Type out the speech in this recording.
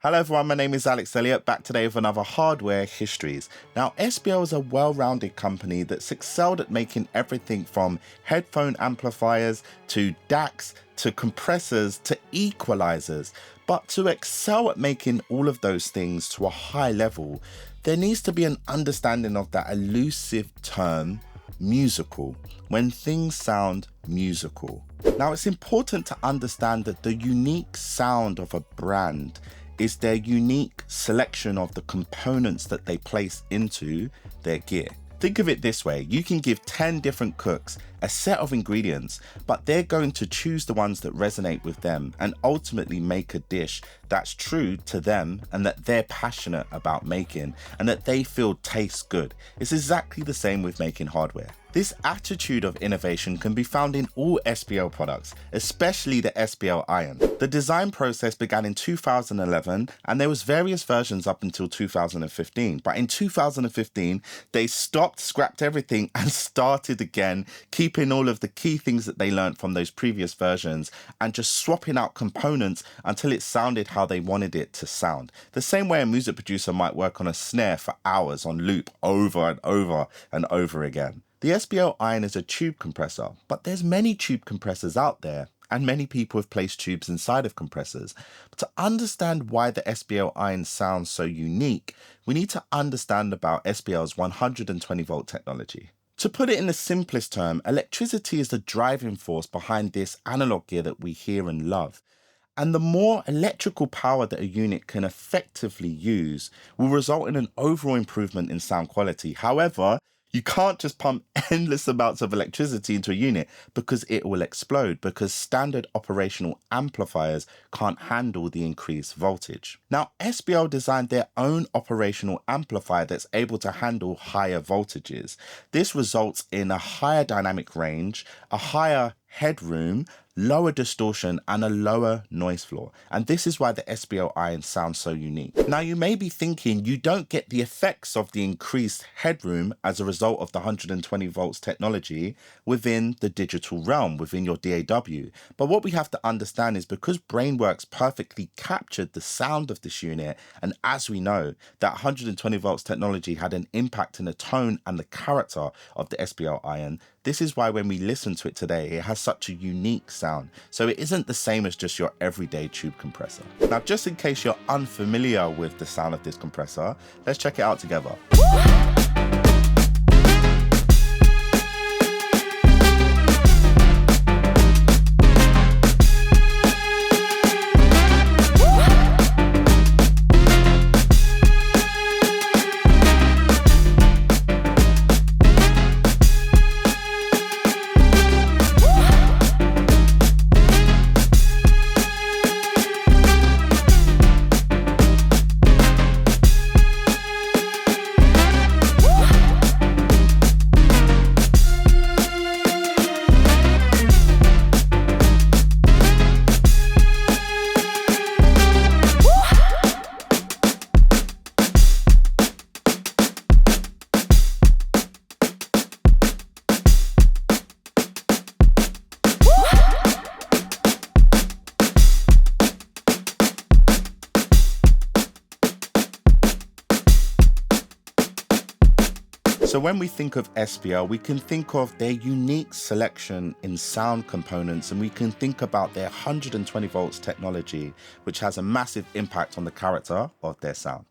Hello everyone, my name is Elliot, back today with another Hardware Histories. Now, SPL is a well-rounded company that's excelled at making everything from headphone amplifiers to DACs to compressors to equalizers. But to excel at making all of those things to a high level, there needs to be an understanding of that elusive term, musical, when things sound musical. Now, it's important to understand that the unique sound of a brand is their unique selection of the components that they place into their gear. Think of it this way, you can give 10 different cooks a set of ingredients, but they're going to choose the ones that resonate with them and ultimately make a dish that's true to them and that they're passionate about making and that they feel tastes good. It's exactly the same with making hardware. This attitude of innovation can be found in all SPL products, especially the SPL IRON. The design process began in 2011 and there was various versions up until 2015. But in 2015, they scrapped everything and started again, keeping all of the key things that they learned from those previous versions and just swapping out components until it sounded how they wanted it to sound. The same way a music producer might work on a snare for hours on loop over and over and over again. The SPL IRON is a tube compressor, but there's many tube compressors out there and many people have placed tubes inside of compressors. But to understand why the SPL IRON sounds so unique, we need to understand about SPL's 120 volt technology. To put it in the simplest term, electricity is the driving force behind this analog gear that we hear and love. And the more electrical power that a unit can effectively use will result in an overall improvement in sound quality. However, you can't just pump endless amounts of electricity into a unit because it will explode, because standard operational amplifiers can't handle the increased voltage. Now, SPL designed their own operational amplifier that's able to handle higher voltages. This results in a higher dynamic range, a higher headroom, lower distortion and a lower noise floor. And this is why the SPL IRON sounds so unique. Now you may be thinking you don't get the effects of the increased headroom as a result of the 120 volts technology within the digital realm, within your DAW. But what we have to understand is because Brainworks perfectly captured the sound of this unit, and as we know, that 120 volts technology had an impact in the tone and the character of the SPL IRON, this is why when we listen to it today, it has such a unique sound. So it isn't the same as just your everyday tube compressor. Now, just in case you're unfamiliar with the sound of this compressor, let's check it out together. So when we think of SPL, we can think of their unique selection in sound components, and we can think about their 120 volts technology, which has a massive impact on the character of their sound.